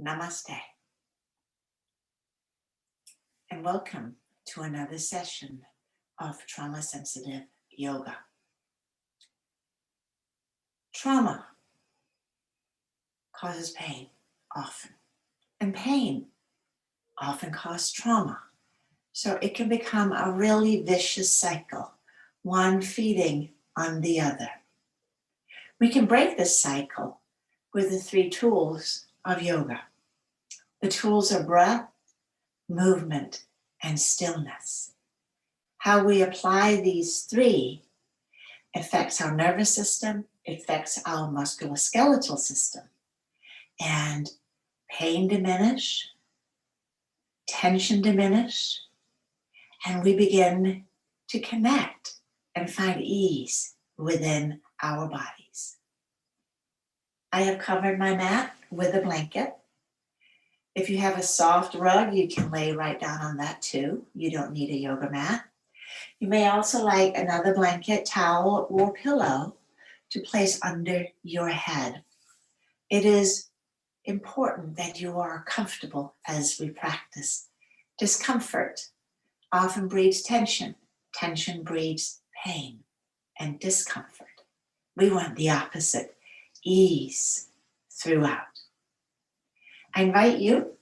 Namaste, and welcome to another session of trauma-sensitive yoga. Trauma causes pain often, and pain often causes trauma. So it can become a really vicious cycle, one feeding on the other. We can break this cycle with the 3 tools of yoga. The tools are breath, movement, and stillness. How we apply these 3 affects our nervous system, affects our musculoskeletal system, and pain diminish, tension diminish, and we begin to connect and find ease within our bodies. I have covered my mat with a blanket. If you have a soft rug, you can lay right down on that too. You don't need a yoga mat. You may also like another blanket, towel, or pillow to place under your head. It is important that you are comfortable as we practice. Discomfort often breeds tension. Tension breeds pain and discomfort. We want the opposite, ease throughout. I invite you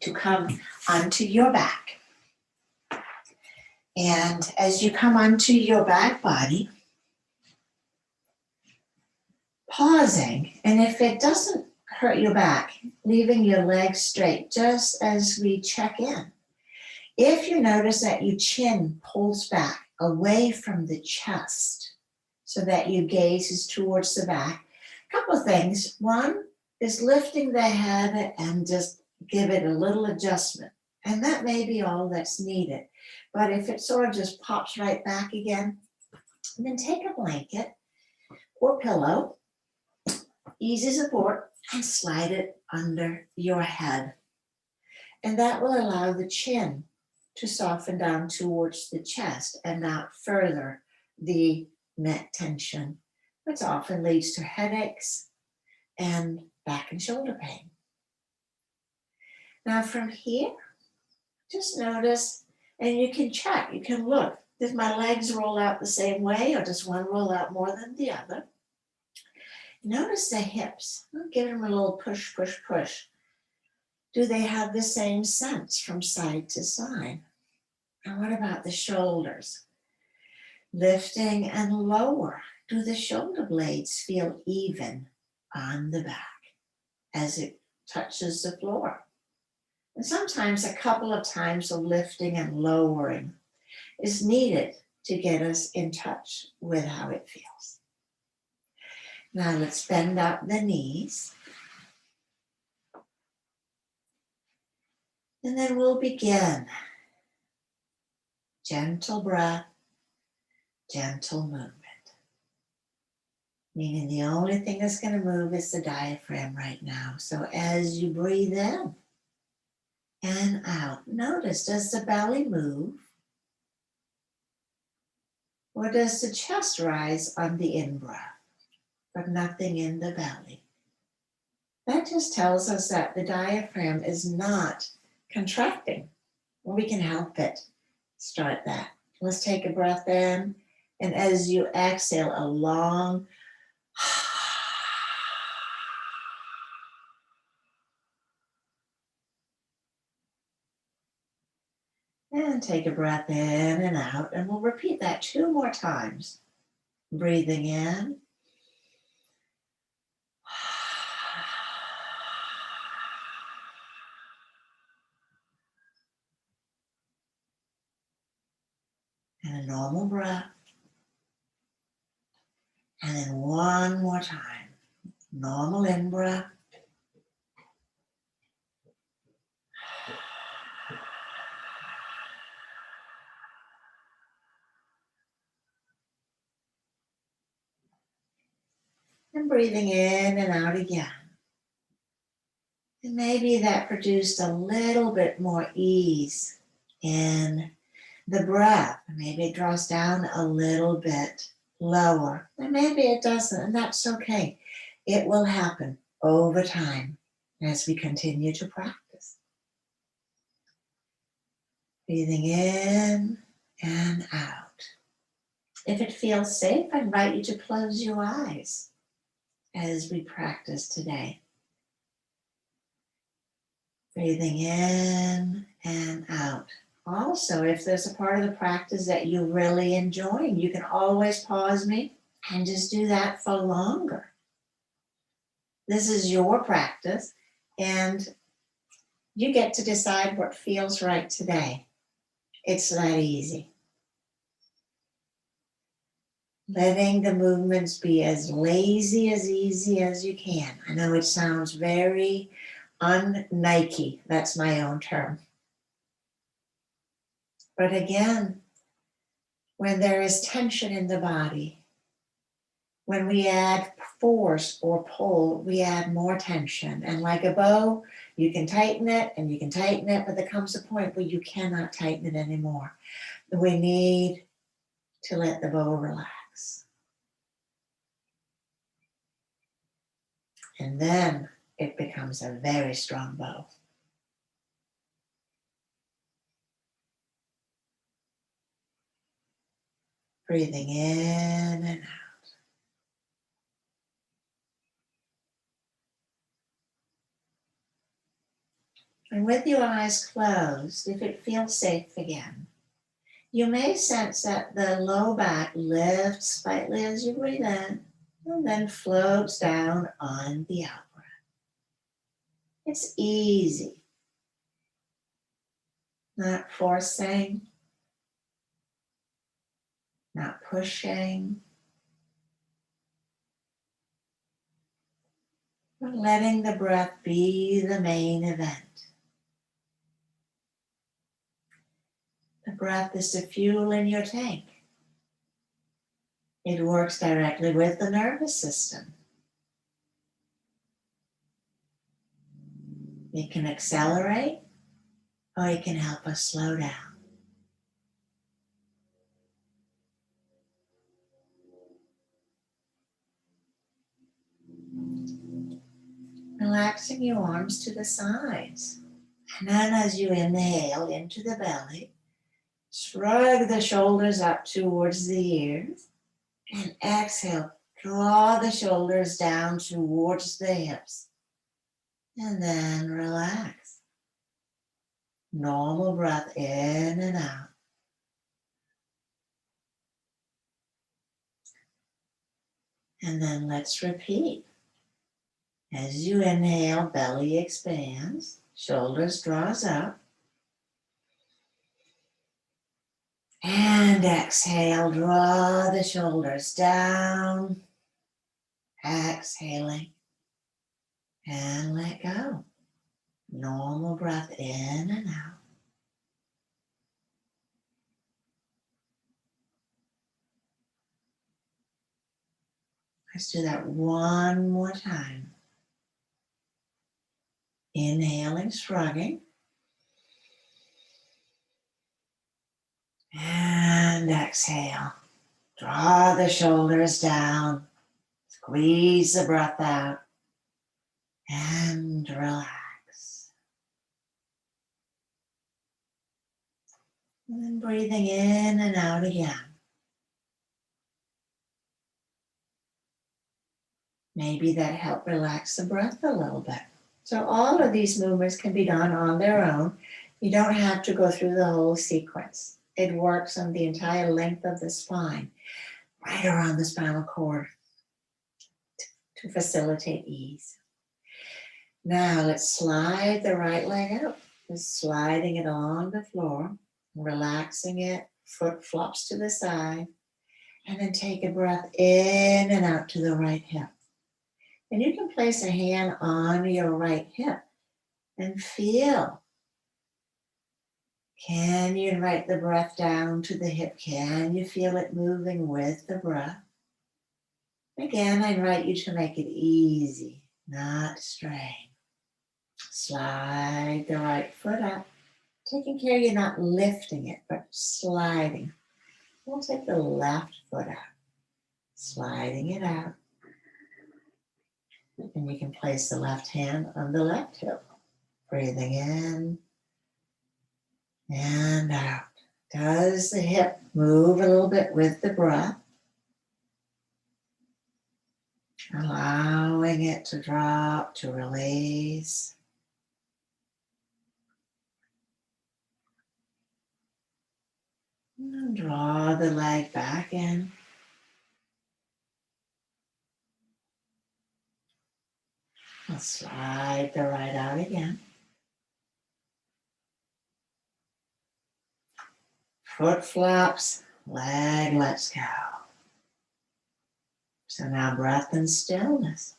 to come onto your back. And as you come onto your back body, pausing, and if it doesn't hurt your back, leaving your legs straight just as we check in. If you notice that your chin pulls back away from the chest so that your gaze is towards the back, a couple of things. One is lifting the head and just give it a little adjustment. And that may be all that's needed. But if it sort of just pops right back again, then take a blanket or pillow, easy support, and slide it under your head. And that will allow the chin to soften down towards the chest and not further the neck tension, which often leads to headaches and back and shoulder pain. Now from here, just notice, and you can check, you can look, does my legs roll out the same way or does one roll out more than the other? Notice the hips, give them a little push, push, push. Do they have the same sense from side to side? And what about the shoulders? Lifting and lower. Do the shoulder blades feel even on the back as it touches the floor? And sometimes a couple of times of lifting and lowering is needed to get us in touch with how it feels. Now let's bend out the knees. And then we'll begin. Gentle breath, gentle movement. Meaning the only thing that's going to move is the diaphragm right now. So as you breathe in and out, notice, does the belly move? Or does the chest rise on the in-breath, but nothing in the belly? That just tells us that the diaphragm is not contracting. We can help it. Start that. Let's take a breath in, and as you exhale, a long and take a breath in and out, and we'll repeat that 2 more times. Breathing in. And a normal breath. And then 1 more time. Normal in-breath. And breathing in and out again. And maybe that produced a little bit more ease in the breath. Maybe it draws down a little bit lower. And maybe it doesn't, and that's okay. It will happen over time. as we continue to practice. Breathing in and out. If it feels safe, I invite you to close your eyes as we practice today. Breathing in and out. Also, if there's a part of the practice that you really enjoy, you can always pause me and just do that for longer. This is your practice, and you get to decide what feels right today. It's that easy. Letting the movements be as lazy, as easy as you can. I know it sounds very un-Nike. That's my own term. But again, when there is tension in the body, when we add force or pull, we add more tension. And like a bow, you can tighten it and you can tighten it, but there comes a point where you cannot tighten it anymore. We need to let the bow relax. And then it becomes a very strong bow. Breathing in and out. And with your eyes closed, if it feels safe again, you may sense that the low back lifts slightly as you breathe in and then floats down on the out breath. It's easy. Not forcing, not pushing, but letting the breath be the main event. The breath is the fuel in your tank. It works directly with the nervous system. It can accelerate or it can help us slow down. Relaxing your arms to the sides. And then as you inhale into the belly, shrug the shoulders up towards the ears. And exhale, draw the shoulders down towards the hips. And then relax. Normal breath in and out. And then let's repeat. As you inhale, belly expands, shoulders draws up. And exhale, draw the shoulders down. Exhaling. And let go. Normal breath in and out. Let's do that one more time. Inhaling, shrugging. And exhale. Draw the shoulders down. Squeeze the breath out. And relax. And then breathing in and out again. Maybe that helped relax the breath a little bit. So all of these movements can be done on their own. You don't have to go through the whole sequence. It works on the entire length of the spine, right around the spinal cord to facilitate ease. Now let's slide the right leg out. Just sliding it on the floor, relaxing it, foot flops to the side, and then take a breath in and out to the right hip. And you can place a hand on your right hip and feel. Can you invite the breath down to the hip? Can you feel it moving with the breath? Again, I invite you to make it easy, not strain. Slide the right foot up, taking care you're not lifting it, but sliding. We'll take the left foot out, sliding it out. And you can place the left hand on the left hip. Breathing in and out. Does the hip move a little bit with the breath? Allowing it to drop, to release. And draw the leg back in. And slide the right out again. Foot flaps, leg lets go. So now breath and stillness.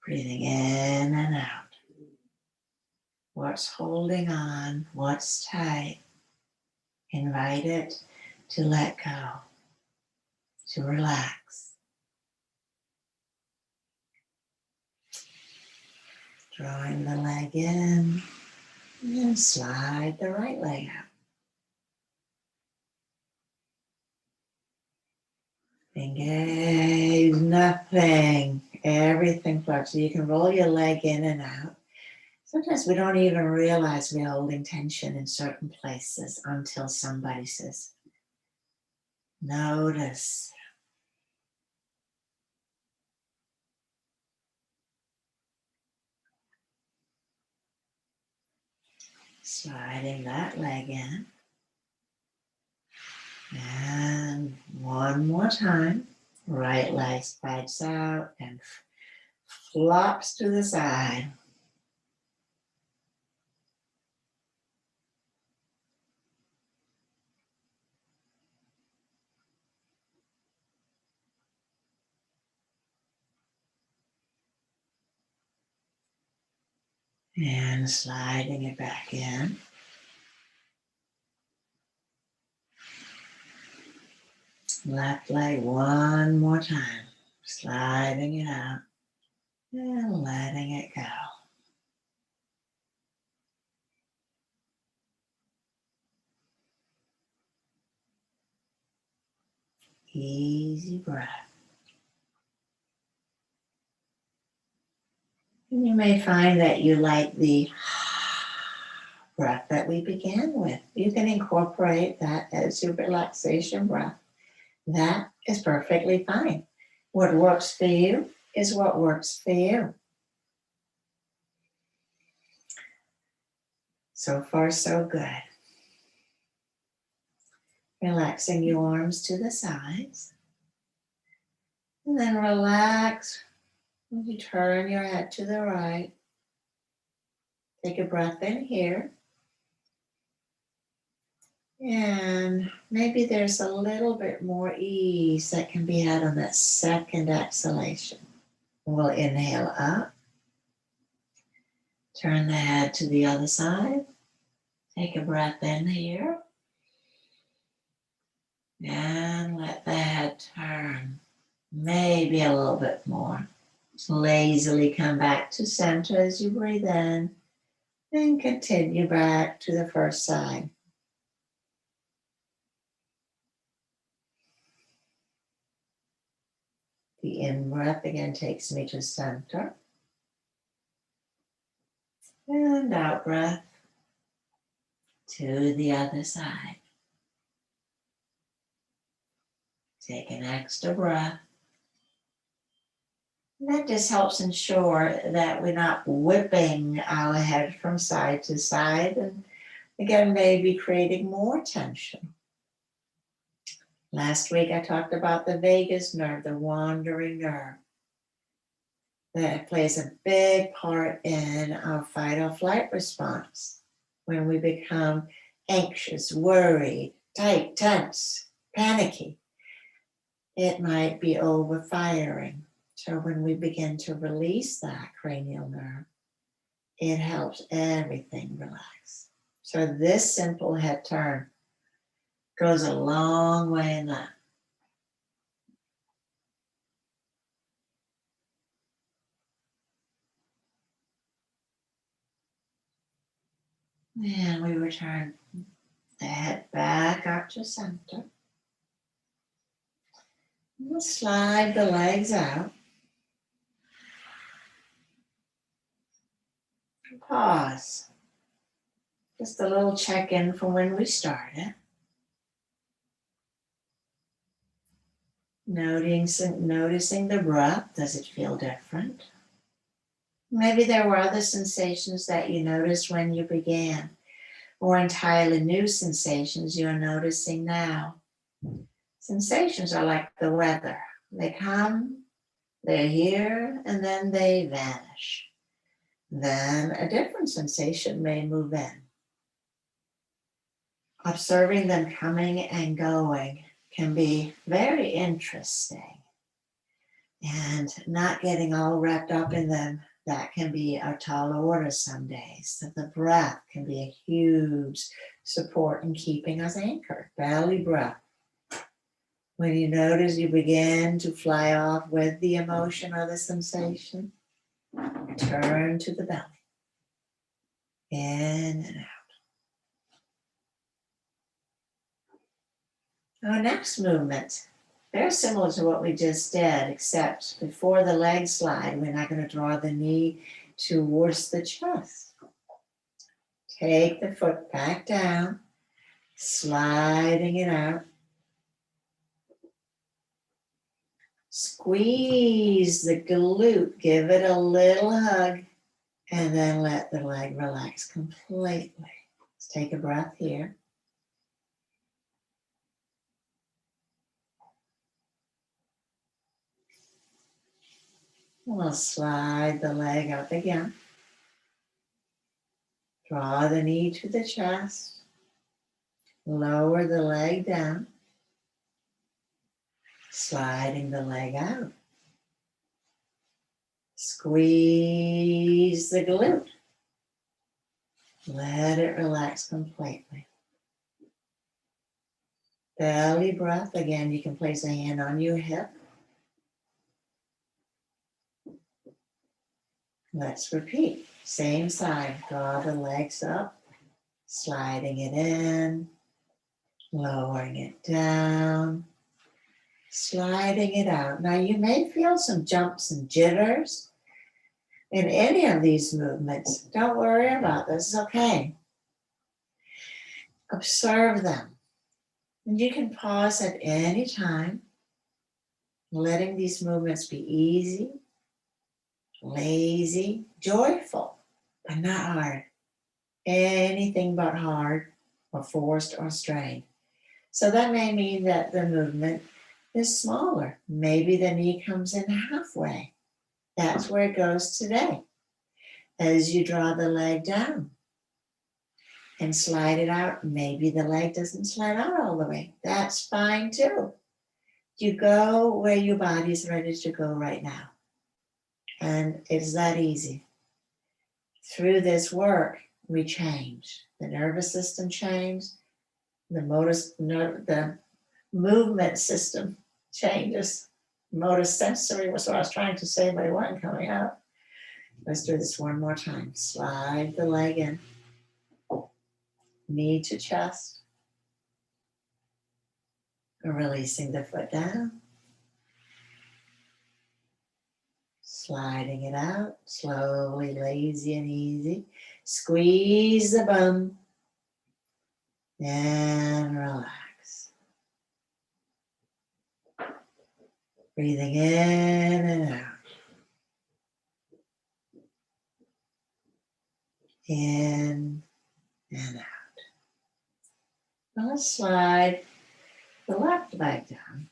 Breathing in and out. What's holding on? What's tight? Invite it to let go, to relax. Drawing the leg in and slide the right leg out. Engage, nothing, everything floats. So you can roll your leg in and out. Sometimes we don't even realize we're holding tension in certain places until somebody says, notice. Sliding that leg in. And one more time. Right leg slides out and flops to the side. And sliding it back in. Left leg one more time. Sliding it out and letting it go. Easy breath. And you may find that you like the breath that we began with. You can incorporate that as your relaxation breath. That is perfectly fine. What works for you is what works for you. So far, so good. Relaxing your arms to the sides. And then relax as you turn your head to the right. Take a breath in here. And maybe there's a little bit more ease that can be had on that second exhalation. We'll inhale up. Turn the head to the other side. Take a breath in here. And let the head turn. Maybe a little bit more. Lazily come back to center as you breathe in. And continue back to the first side. The in-breath again takes me to center. And out-breath to the other side. Take an extra breath. And that just helps ensure that we're not whipping our head from side to side. And again, maybe creating more tension. Last week I talked about the vagus nerve, the wandering nerve. That plays a big part in our fight or flight response. When we become anxious, worried, tight, tense, panicky, it might be overfiring. So when we begin to release that cranial nerve, it helps everything relax. So this simple head turn goes a long way in that. And we return the head back up to center. We'll slide the legs out. Pause. Just a little check-in from when we started. Noticing the breath. Does it feel different? Maybe there were other sensations that you noticed when you began, or entirely new sensations you're noticing now. Sensations are like the weather. They come, they're here, and then they vanish. Then a different sensation may move in. Observing them coming and going can be very interesting. And not getting all wrapped up in them, that can be a tall order some days. So the breath can be a huge support in keeping us anchored. Belly breath. When you notice you begin to fly off with the emotion or the sensation, turn to the belly. In and out. Our next movement, very similar to what we just did, except before the leg slide, we're not going to draw the knee towards the chest. Take the foot back down, sliding it out. Squeeze the glute, give it a little hug, and then let the leg relax completely. Let's take a breath here. We'll slide the leg up again. Draw the knee to the chest. Lower the leg down. Sliding the leg out. Squeeze the glute. Let it relax completely. Belly breath. Again, you can place a hand on your hip. Let's repeat. Same side. Draw the legs up. Sliding it in. Lowering it down. Sliding it out. Now you may feel some jumps and jitters in any of these movements. Don't worry about this. It's okay. Observe them. And you can pause at any time, letting these movements be easy, lazy, joyful, but not hard. Anything but hard or forced or strained. So that may mean that the movement is smaller. Maybe the knee comes in halfway. That's where it goes today. As you draw the leg down and slide it out, maybe the leg doesn't slide out all the way. That's fine too. You go where your body's ready to go right now. And it's that easy. Through this work, we change. The nervous system changes. The movement system changes. Motor sensory was what I was trying to say, but it wasn't coming out. Let's do this one more time. Slide the leg in. Knee to chest. Releasing the foot down. Sliding it out. Slowly, lazy and easy. Squeeze the bum. And relax. Breathing in and out. In and out. Now let's slide the left leg down.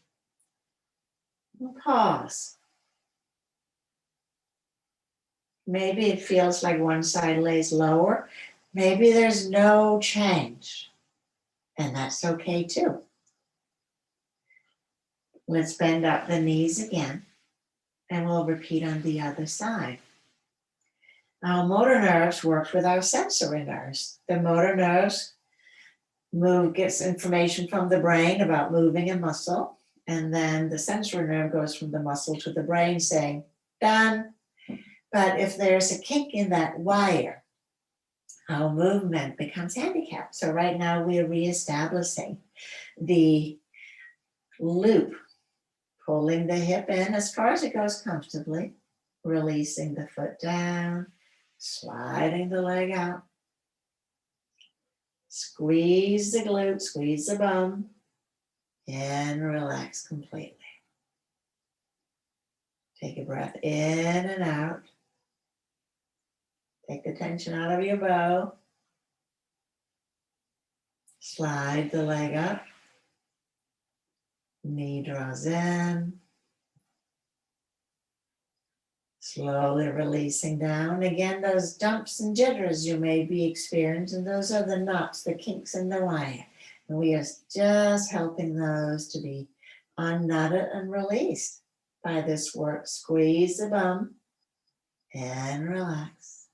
And pause. Maybe it feels like one side lays lower. Maybe there's no change. And that's okay too. Let's bend up the knees again. And we'll repeat on the other side. Our motor nerves work with our sensory nerves. The motor nerves gets information from the brain about moving a muscle. And then the sensory nerve goes from the muscle to the brain saying, done. But if there's a kink in that wire, our movement becomes handicapped. So right now we're reestablishing the loop Pulling the hip in as far as it goes comfortably, releasing the foot down, sliding the leg out. Squeeze the glute, squeeze the bum, and relax completely. Take a breath in and out. Take the tension out of your bow. Slide the leg up. Knee draws in. Slowly releasing down. Again, those dumps and jitters you may be experiencing, those are the knots, the kinks in the wire. And we are just helping those to be unknotted and released by this work. Squeeze the bum and relax.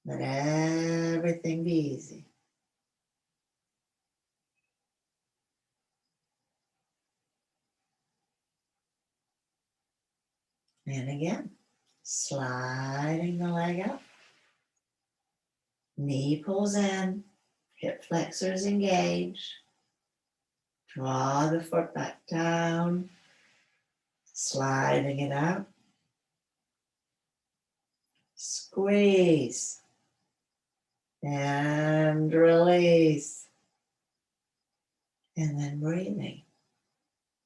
Let everything be easy. And again, sliding the leg up. Knee pulls in, hip flexors engage. Draw the foot back down, sliding it out. Squeeze and release. And then breathing.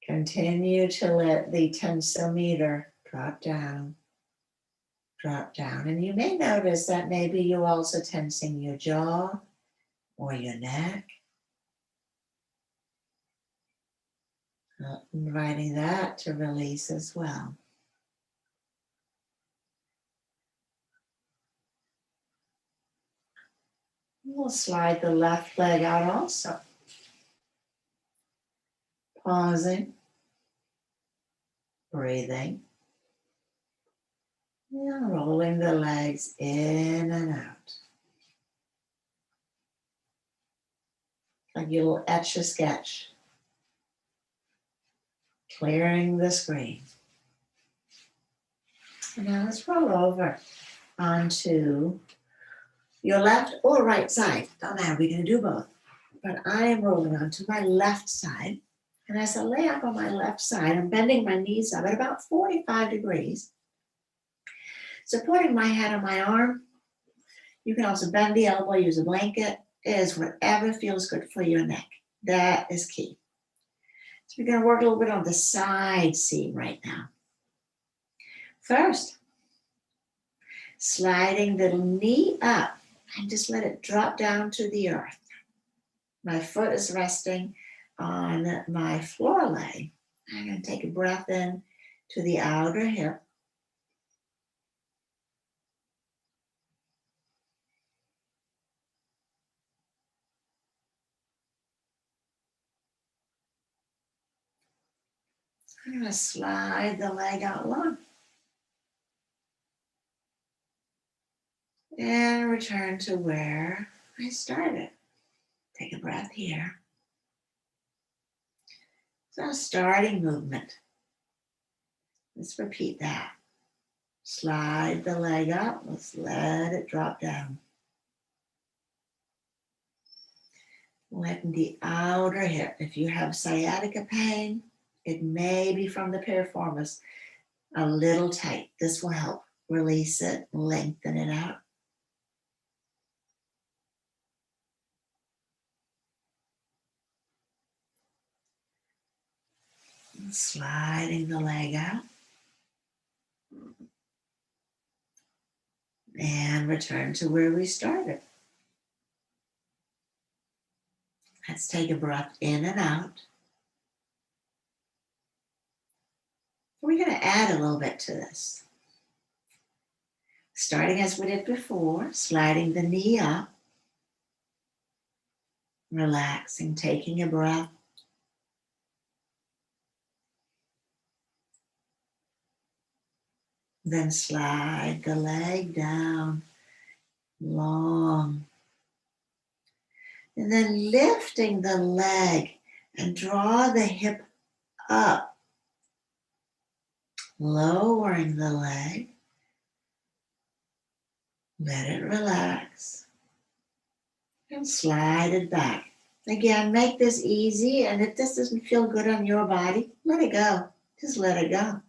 Continue to let the tensometer drop down. Drop down. And you may notice that maybe you're also tensing your jaw or your neck. Inviting that to release as well. We'll slide the left leg out also. Pausing, breathing, and rolling the legs in and out. Like you'll etch a sketch. Clearing the screen. And now let's roll over onto your left or right side. Don't matter, we're going to do both. But I am rolling onto my left side. And as I lay up on my left side, I'm bending my knees up at about 45 degrees. Supporting my head on my arm. You can also bend the elbow, use a blanket. It is whatever feels good for your neck. That is key. So we're going to work a little bit on the side seam right now. First, sliding the knee up and just let it drop down to the earth. My foot is resting on my floor leg. I'm going to take a breath in to the outer hip. I'm going to slide the leg out long. And return to where I started. Take a breath here. So starting movement. Let's repeat that. Slide the leg up. Let's let it drop down. Letting the outer hip. If you have sciatica pain, it may be from the piriformis, a little tight. This will help. Release it, lengthen it out. And sliding the leg out. And return to where we started. Let's take a breath in and out. We're going to add a little bit to this. Starting as we did before, sliding the knee up. Relaxing, taking a breath. Then slide the leg down, long. And then lifting the leg and draw the hip up. Lowering the leg. Let it relax. And slide it back. Again, make this easy, and if this doesn't feel good on your body, let it go. Just let it go.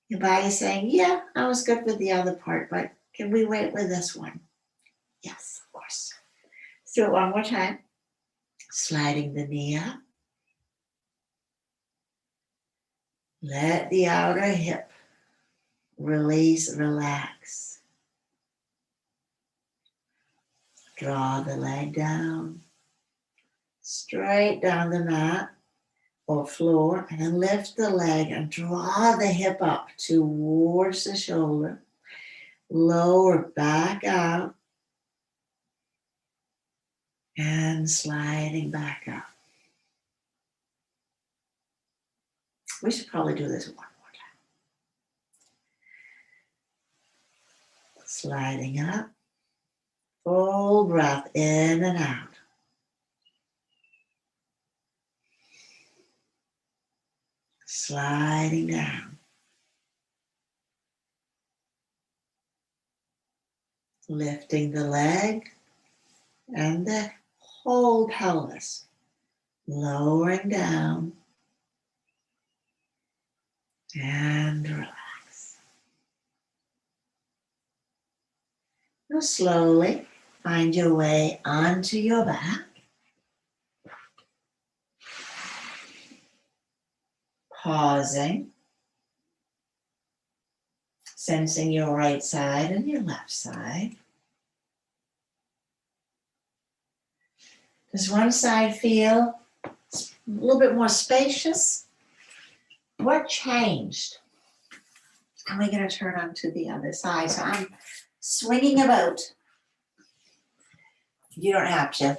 Your body's saying, yeah, I was good with the other part, but can we wait with this one? Yes, of course. Let's do it one more time. Sliding the knee up. Let the outer hip release, relax. Draw the leg down, straight down the mat or floor, and then lift the leg and draw the hip up towards the shoulder. Lower back out and sliding back up. We should probably do this one more time. Sliding up. Full breath in and out. Sliding down. Lifting the leg and the whole pelvis. Lowering down. And relax. Now slowly find your way onto your back. Pausing. Sensing your right side and your left side. Does one side feel a little bit more spacious? What changed? And we're going to turn on to the other side. So I'm swinging about. You don't have to.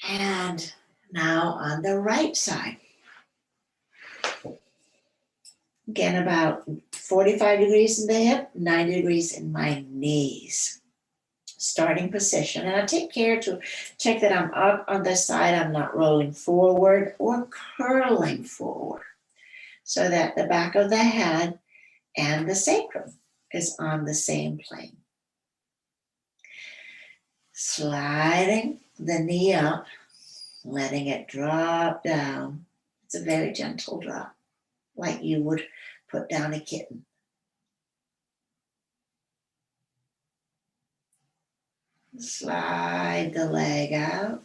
And now on the right side. Again, about 45 degrees in the hip, 90 degrees in my knees. Starting position. And I take care to check that I'm up on this side. I'm not rolling forward or curling forward. So that the back of the head and the sacrum is on the same plane. Sliding the knee up, letting it drop down. It's a very gentle drop, like you would put down a kitten. Slide the leg out.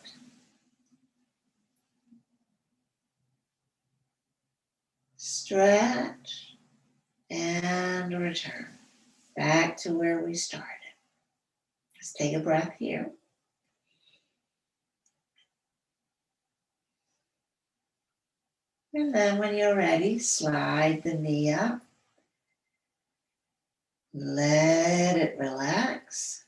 Stretch and return back to where we started. Let's take a breath here. And then when you're ready, slide the knee up. Let it relax.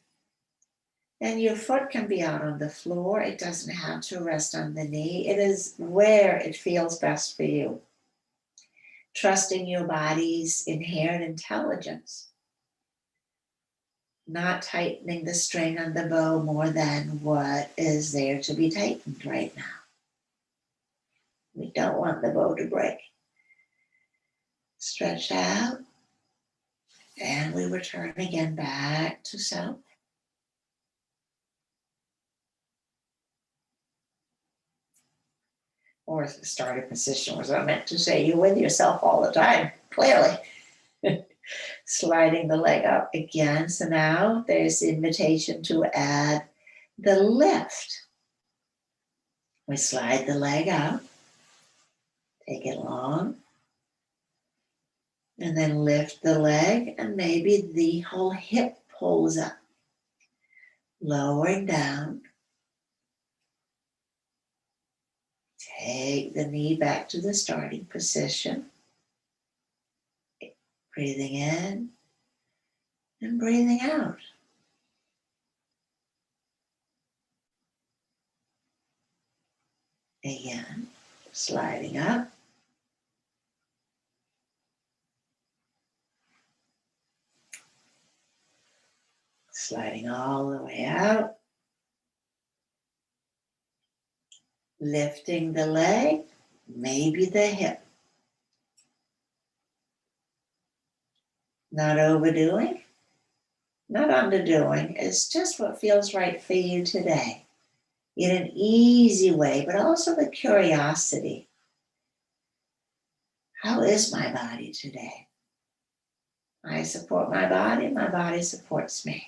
And your foot can be out on the floor. It doesn't have to rest on the knee. It is where it feels best for you. Trusting your body's inherent intelligence. Not tightening the string on the bow more than what is there to be tightened right now. We don't want the bow to break. Stretch out. And we return again back to self. Or starting position was I meant to say. You're with yourself all the time, clearly. Sliding the leg up again. So now there's the invitation to add the lift. We slide the leg out. Take it long. And then lift the leg, and maybe the whole hip pulls up. Lowering down. Take the knee back to the starting position. Breathing in and breathing out. Again, sliding up. Sliding all the way out. Lifting the leg, maybe the hip. Not overdoing, not underdoing. It's just what feels right for you today. in an easy way, but also with curiosity. How is my body today? I support my body supports me.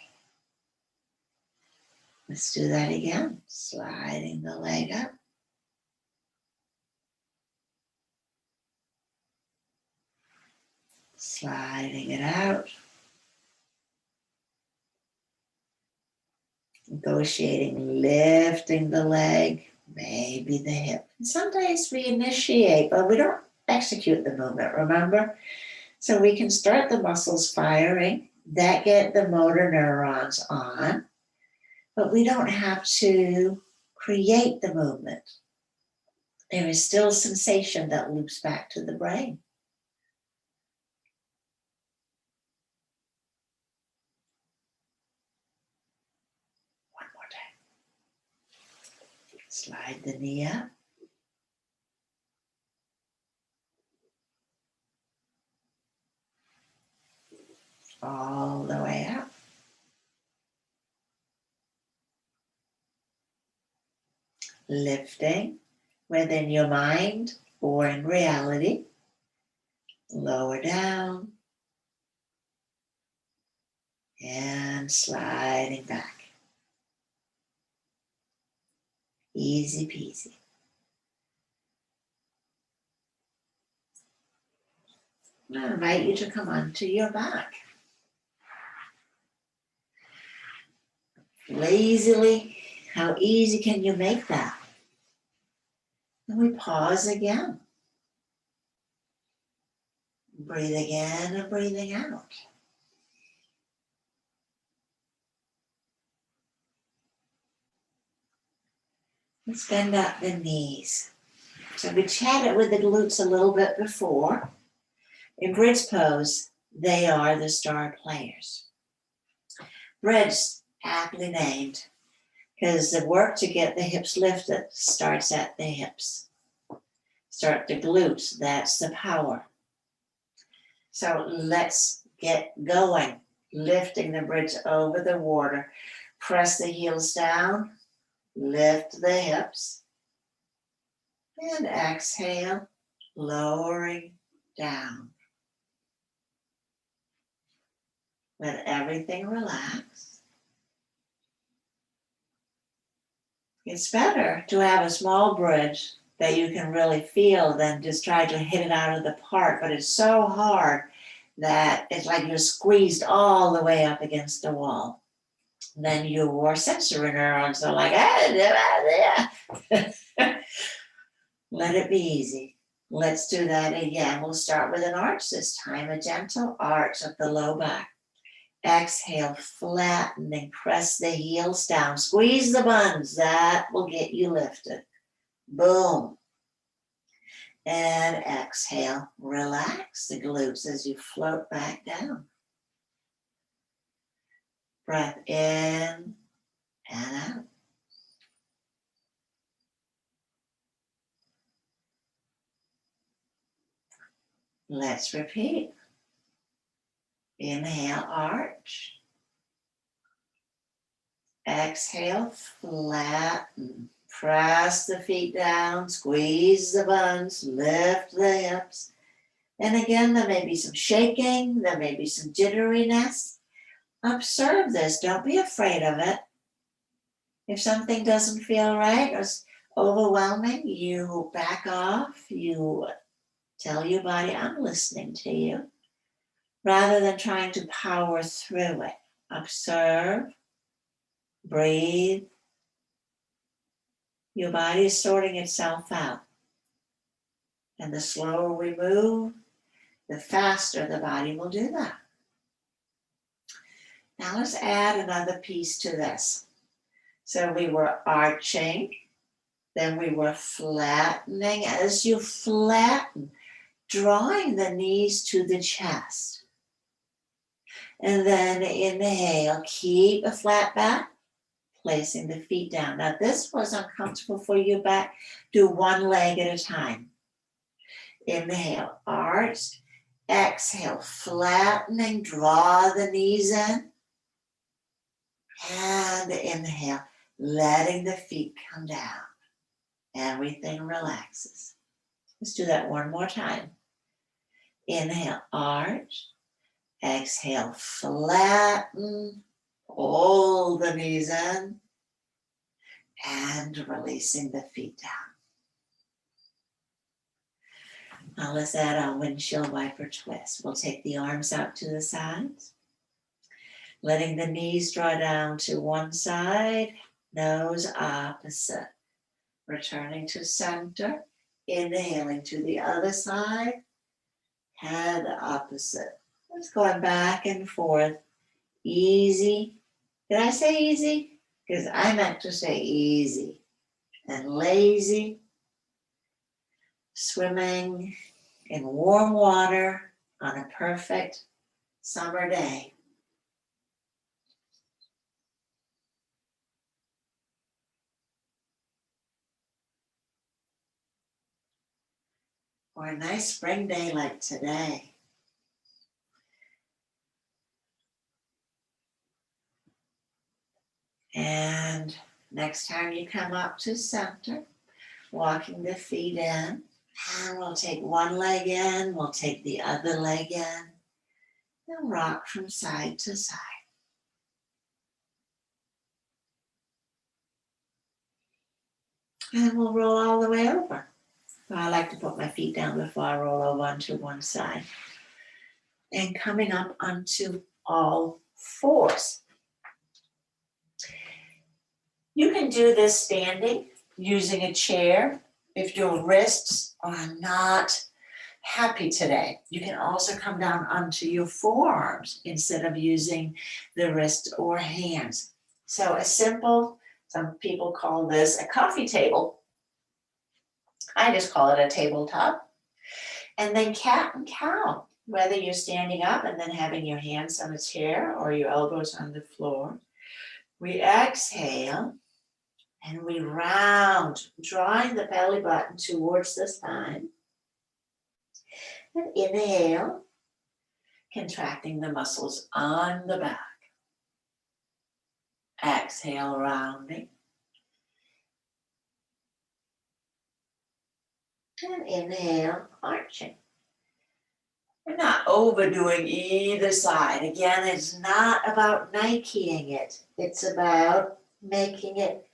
Let's do that again. Sliding the leg up. Sliding it out. Negotiating, lifting the leg, maybe the hip. And some days we initiate, but we don't execute the movement, remember? So we can start the muscles firing, that get the motor neurons on, but we don't have to create the movement. There is still sensation that loops back to the brain. One more time. Slide the knee up. All the way up. Lifting within your mind or in reality. Lower down. And sliding back. Easy peasy. I invite you to come onto your back. Lazily, how easy can you make that? And we pause again. Breathing in and breathing out. Let's bend up the knees. So we chatted with the glutes a little bit before. In bridge pose, they are the star players. Bridge, aptly named, because the work to get the hips lifted starts at the hips. Start the glutes, that's the power. So let's get going. Lifting the bridge over the water. Press the heels down. Lift the hips. And exhale, lowering down. Let everything relax. It's better to have a small bridge that you can really feel than just try to hit it out of the park. But it's so hard that it's like you're squeezed all the way up against the wall. Then your sensory neurons are like, let it be easy. Let's do that again. We'll start with an arch this time, a gentle arch of the low back. Exhale, flattening, press the heels down. Squeeze the buns, that will get you lifted. Boom. And exhale, relax the glutes as you float back down. Breath in and out. Let's repeat. Inhale, arch. Exhale, flatten. Press the feet down, squeeze the buns, lift the hips. And again, there may be some shaking, there may be some jitteriness. Observe this, don't be afraid of it. If something doesn't feel right or is overwhelming, you back off, you tell your body, I'm listening to you, rather than trying to power through it. Observe, breathe. Your body is sorting itself out. And the slower we move, the faster the body will do that. Now let's add another piece to this. So we were arching, then we were flattening. As you flatten, drawing the knees to the chest. And then inhale, keep a flat back, placing the feet down. Now this was uncomfortable for your back. Do one leg at a time. Inhale, arch. Exhale, flattening, draw the knees in. And inhale, letting the feet come down. Everything relaxes. Let's do that one more time. Inhale, arch. Exhale, flatten. Pull the knees in. And releasing the feet down. Now let's add our windshield wiper twist. We'll take the arms out to the sides. Letting the knees draw down to one side. Nose opposite. Returning to center. Inhaling to the other side. Head opposite. Just going back and forth. Easy. Did I say easy? Because I meant to say easy. And lazy. Swimming in warm water on a perfect summer day. Or a nice spring day like today. And next time you come up to center, walking the feet in, and we'll take one leg in, we'll take the other leg in, and rock from side to side. And we'll roll all the way over. I like to put my feet down before I roll over onto one side. And coming up onto all fours. You can do this standing, using a chair. If your wrists are not happy today, you can also come down onto your forearms instead of using the wrist or hands. So a simple, some people call this a coffee table. I just call it a tabletop. And then cat and cow, whether you're standing up and then having your hands on a chair or your elbows on the floor. We exhale and we round, drawing the belly button towards the spine. And inhale, contracting the muscles on the back. Exhale, rounding. And inhale, arching. We're not overdoing either side. Again, it's not about Nikeing it. It's about making it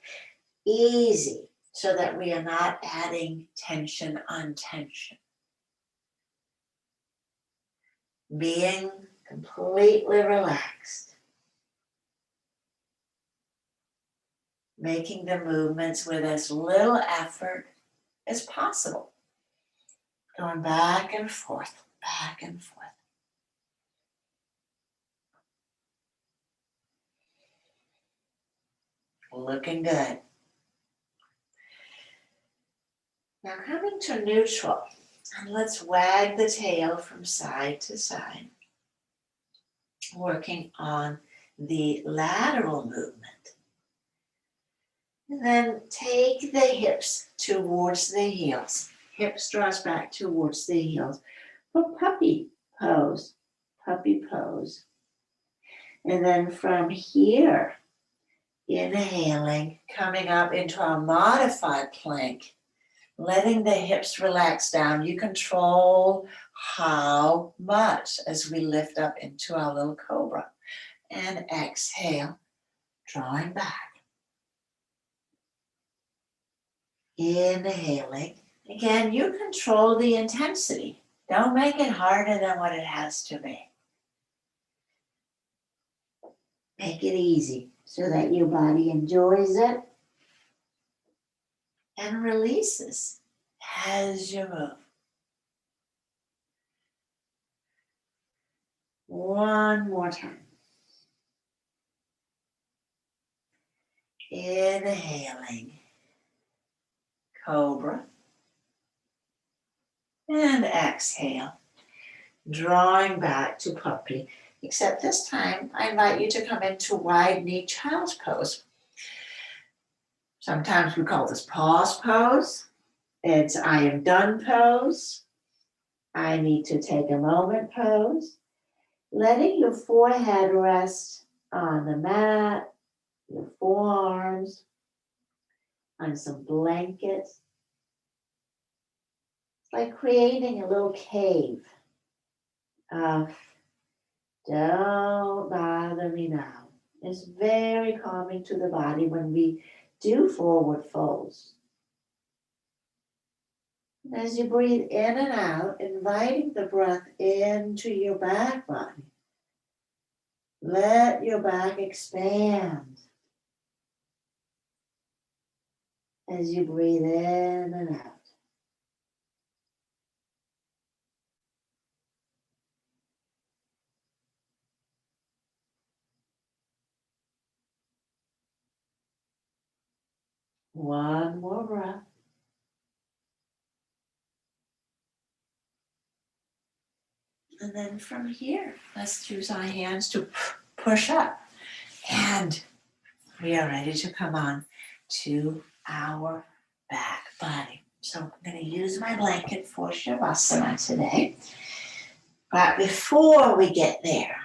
easy so that we are not adding tension on tension. Being completely relaxed. Making the movements with as little effort as possible. Going back and forth, back and forth. Looking good. Now coming to neutral, and let's wag the tail from side to side, working on the lateral movement. And then take the hips towards the heels. Hips draws back towards the heels. For puppy pose, puppy pose. And then from here, inhaling, coming up into a modified plank, letting the hips relax down. You control how much as we lift up into our little cobra. And exhale, drawing back. Inhaling. Again, you control the intensity. Don't make it harder than what it has to be. Make it easy so that your body enjoys it and releases as you move. One more time. Inhaling. Cobra. And exhale. Drawing back to puppy. Except this time, I invite you to come into wide knee child's pose. Sometimes we call this pause pose. It's I am done pose. I need to take a moment pose. Letting your forehead rest on the mat, your forearms, on some blankets. It's like creating a little cave of don't bother me now. It's very calming to the body when we do forward folds. As you breathe in and out, inviting the breath into your back body. Let your back expand as you breathe in and out. One more breath. And then from here, let's use our hands to push up. And we are ready to come on to our back body. So I'm going to use my blanket for Shavasana today. But before we get there,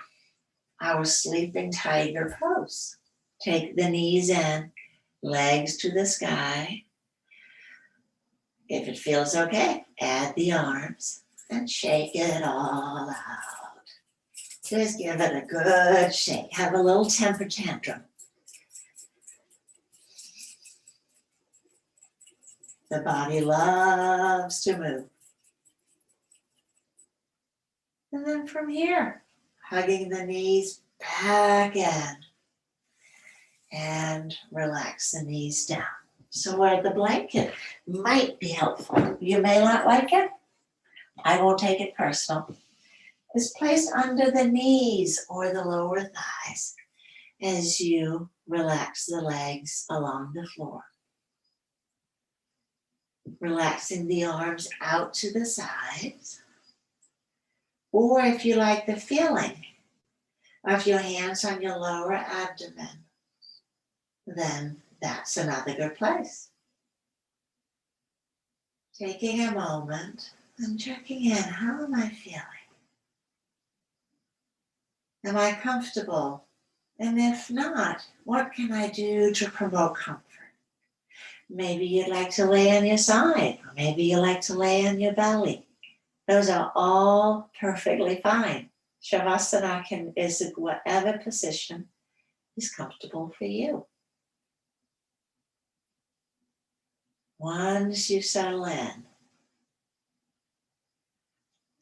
our sleeping tiger pose. Take the knees in, legs to the sky. If it feels okay, add the arms and shake it all out. Just give it a good shake. Have a little temper tantrum. The body loves to move. And then from here, hugging the knees back in and relax the knees down. So where the blanket might be helpful, you may not like it. I won't take it personal. Is placed under the knees or the lower thighs as you relax the legs along the floor. Relaxing the arms out to the sides. Or if you like the feeling of your hands on your lower abdomen, then that's another good place. Taking a moment and checking in. How am I feeling? Am I comfortable? And if not, what can I do to promote comfort? Maybe you'd like to lay on your side, or maybe you like to lay on your belly. Those are all perfectly fine. Shavasana is whatever position is comfortable for you. Once you settle in,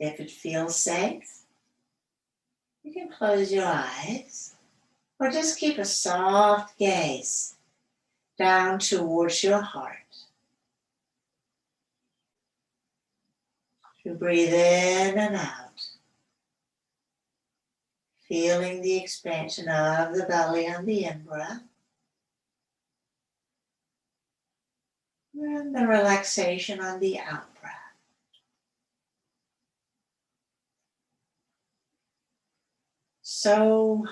if it feels safe, you can close your eyes or just keep a soft gaze down towards your heart. You breathe in and out, feeling the expansion of the belly on the in-breath and the relaxation on the out-breath. So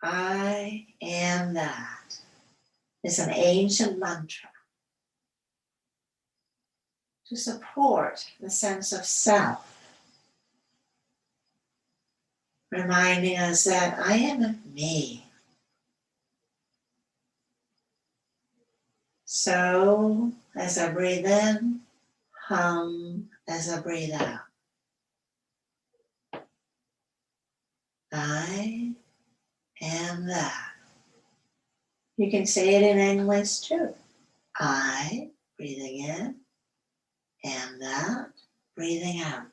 I am that, is an ancient mantra to support the sense of self, reminding us that I am me. So as I breathe in, hum as I breathe out. I am that. You can say it in English too. I, breathing in, am that, breathing out.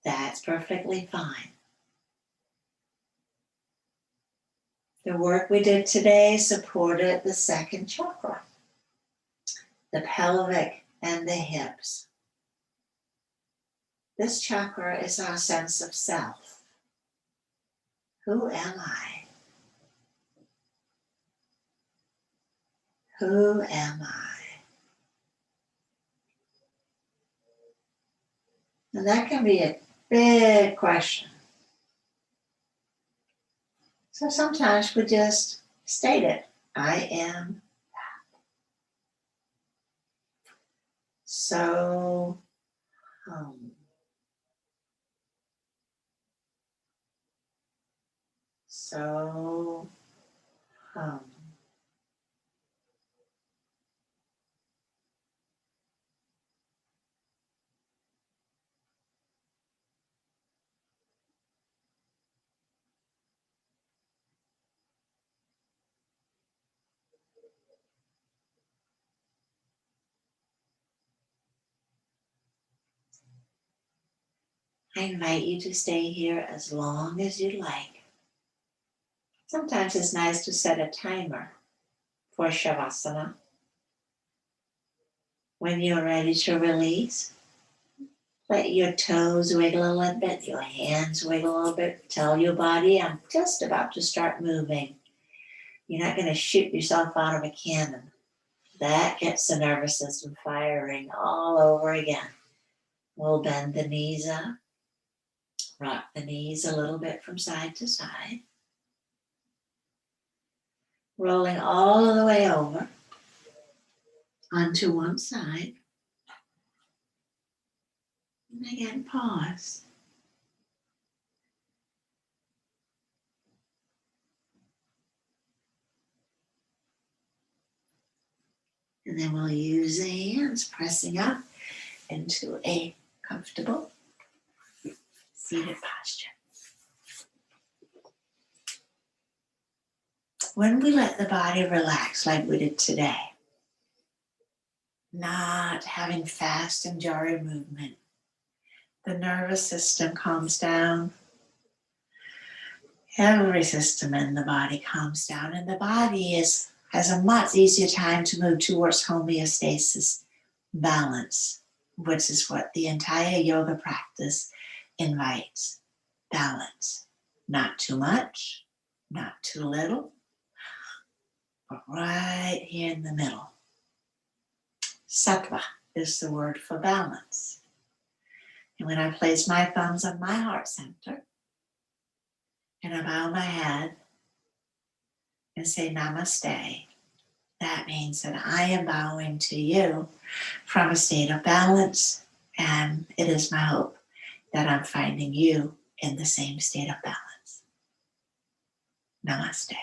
That's perfectly fine. The work we did today supported the second chakra, the pelvic and the hips. This chakra is our sense of self. Who am I? Who am I? And that can be a big question. So sometimes we just state it. I am that. So So I invite you to stay here as long as you'd like. Sometimes it's nice to set a timer for Shavasana. When you're ready to release, let your toes wiggle a little bit, your hands wiggle a little bit. Tell your body, I'm just about to start moving. You're not going to shoot yourself out of a cannon. That gets the nervous system firing all over again. We'll bend the knees up, rock the knees a little bit from side to side, rolling all the way over onto one side. And again, pause. And then we'll use the hands pressing up into a comfortable seated posture. When we let the body relax like we did today, not having fast and jarring movement, the nervous system calms down. Every system in the body calms down, and the body has a much easier time to move towards homeostasis, balance, which is what the entire yoga practice invites. Balance. Not too much, not too little, but right here in the middle. Sattva is the word for balance. And when I place my thumbs on my heart center, and I bow my head and say namaste, that means that I am bowing to you from a state of balance, and it is my hope that I'm finding you in the same state of balance. Namaste.